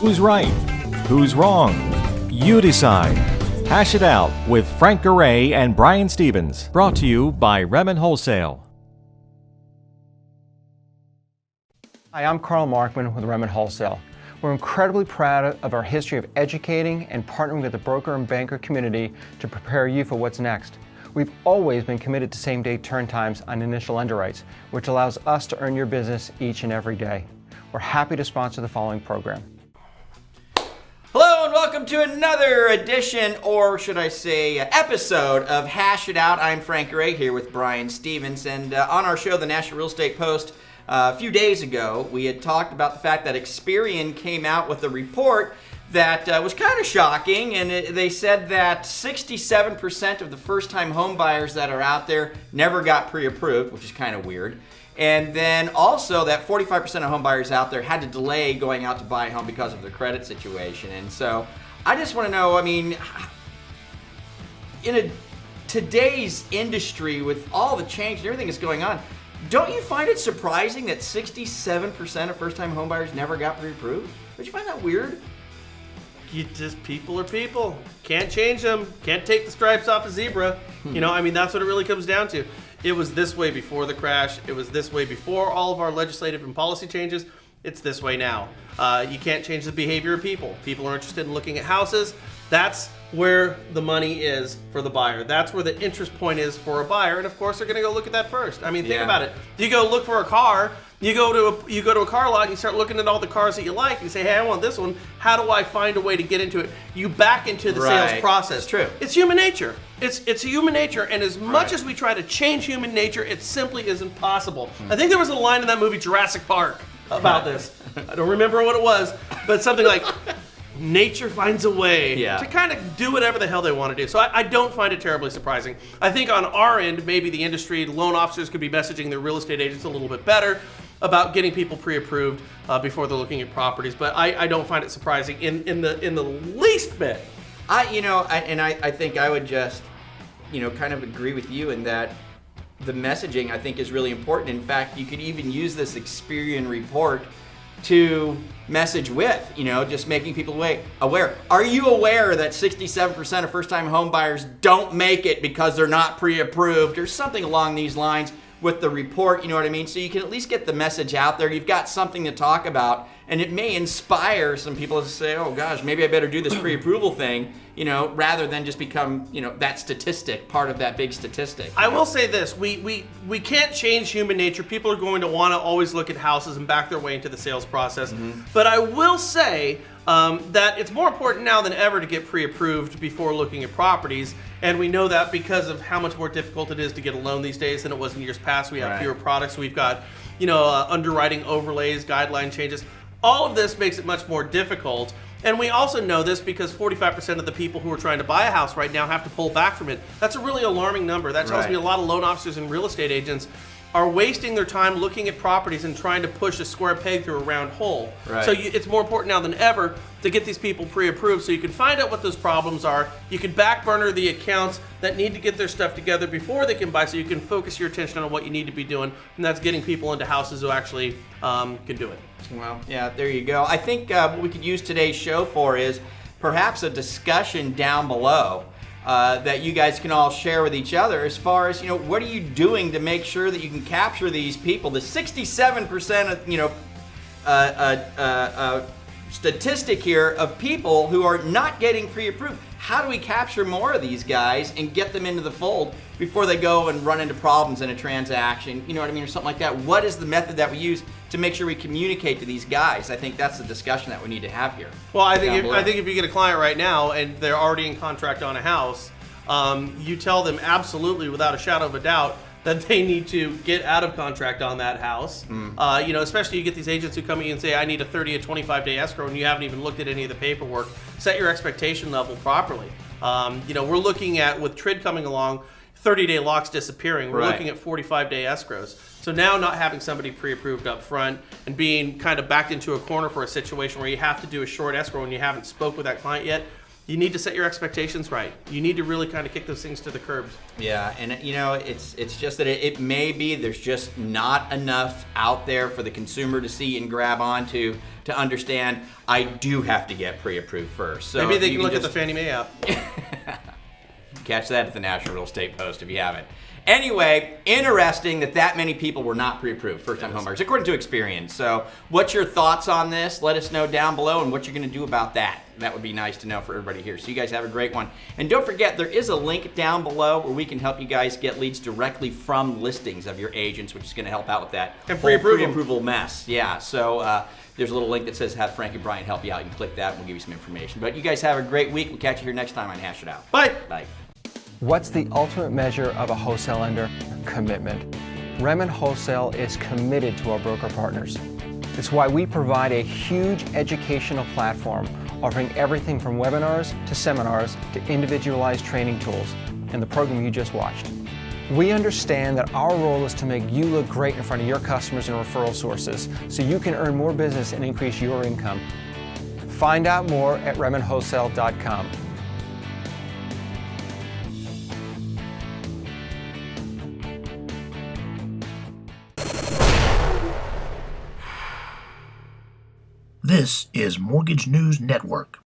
Who's right? Who's wrong? You decide. Hash it out with Frank Garay and Brian Stevens. Brought to you by Redmond Wholesale. Hi, I'm Carl Markman with Redmond Wholesale. We're incredibly proud of our history of educating and partnering with the broker and banker community to prepare you for what's next. We've always been committed to same-day turn times on initial underwrites, which allows us to earn your business each and every day. We're happy to sponsor the following program. Hello and welcome to another edition, or should I say episode, of Hash It Out. I'm Frank Garay here with Brian Stevens, and on our show, the National Real Estate Post, a few days ago, we had talked about the fact that Experian came out with a report that was kind of shocking, and they said that 67% of the first-time home buyers that are out there never got pre-approved, which is kind of weird. And then also that 45% of home buyers out there had to delay going out to buy a home because of their credit situation. And so I just want to know, I mean, in today's industry with all the change and everything that's going on, don't you find it surprising that 67% of first-time home buyers never got pre-approved? Don't you find that weird? People are people. Can't change them. Can't take the stripes off a zebra. You know, I mean, that's what it really comes down to. It was this way before the crash. It was this way before all of our legislative and policy changes. It's this way now. You can't change the behavior of people. People are interested in looking at houses. That's where the money is for the buyer. That's where the interest point is for a buyer. And of course, they're going to go look at that first. I mean, think about it. You go look for a car. You go to a car lot and you start looking at all the cars that you like. And you say, hey, I want this one. How do I find a way to get into it? You back into the sales process. It's true. It's human nature. It's human nature. And as much as we try to change human nature, it simply isn't possible. I think there was a line in that movie Jurassic Park about this. I don't remember what it was, but something like, nature finds a way to kind of do whatever the hell they want to do. So I don't find it terribly surprising. I think on our end, maybe the industry, loan officers could be messaging their real estate agents a little bit better about getting people pre-approved before they're looking at properties. But I don't find it surprising in the least bit. I think I would just, kind of agree with you in that the messaging, I think, is really important. In fact, you could even use this Experian report to message with, just making people aware. Are you aware that 67% of first-time home buyers don't make it because they're not pre-approved, or something along these lines with the report, you know what I mean? So you can at least get the message out there. You've got something to talk about, and it may inspire some people to say, oh gosh, maybe I better do this pre-approval thing, rather than just become, that statistic, part of that big statistic. I will say this, we can't change human nature. People are going to want to always look at houses and back their way into the sales process. But I will say that it's more important now than ever to get pre-approved before looking at properties. And we know that because of how much more difficult it is to get a loan these days than it was in years past. We have fewer products. We've got, underwriting overlays, guideline changes. All of this makes it much more difficult. And we also know this because 45% of the people who are trying to buy a house right now have to pull back from it. That's a really alarming number. That tells me a lot of loan officers and real estate agents are wasting their time looking at properties and trying to push a square peg through a round hole. So it's more important now than ever to get these people pre-approved so you can find out what those problems are. You can back burner the accounts that need to get their stuff together before they can buy, so you can focus your attention on what you need to be doing, and that's getting people into houses who actually can do it. Well, yeah, there you go. I think what we could use today's show for is perhaps a discussion down below that you guys can all share with each other as far as, what are you doing to make sure that you can capture these people? The 67% of, statistic here of people who are not getting pre-approved. How do we capture more of these guys and get them into the fold before they go and run into problems in a transaction, you know what I mean, or something like that? What is the method that we use to make sure we communicate to these guys? I think that's the discussion that we need to have here. Well, I think if you get a client right now and they're already in contract on a house, you tell them absolutely without a shadow of a doubt that they need to get out of contract on that house. Especially you get these agents who come in and say, I need a 30 or 25-day escrow, and you haven't even looked at any of the paperwork. Set your expectation level properly. We're looking at, with TRID coming along, 30-day locks disappearing. We're looking at 45-day escrows. So now not having somebody pre-approved up front and being kind of backed into a corner for a situation where you have to do a short escrow and you haven't spoke with that client yet, You need to set your expectations right. You need to really kind of kick those things to the curbs. Yeah, and it's just that it may be there's just not enough out there for the consumer to see and grab onto to understand. I do have to get pre-approved first. So Maybe they you can look at just the Fannie Mae app. catch that at the National Real Estate Post if you haven't. Anyway, interesting that many people were not pre-approved, first-time homebuyers, according to Experian. So what's your thoughts on this? Let us know down below and what you're going to do about that. That would be nice to know for everybody here. So you guys have a great one. And don't forget, there is a link down below where we can help you guys get leads directly from listings of your agents, which is going to help out with that And whole pre-approve 'em. pre-approval mess. Yeah, so there's a little link that says have Frank and Brian help you out. You can click that and we'll give you some information. But you guys have a great week. We'll catch you here next time on Hash It Out. Bye. Bye. What's the ultimate measure of a wholesale lender? Commitment. Remen Wholesale is committed to our broker partners. It's why we provide a huge educational platform offering everything from webinars to seminars to individualized training tools and the program you just watched. We understand that our role is to make you look great in front of your customers and referral sources so you can earn more business and increase your income. Find out more at RemenWholesale.com. This is Mortgage News Network.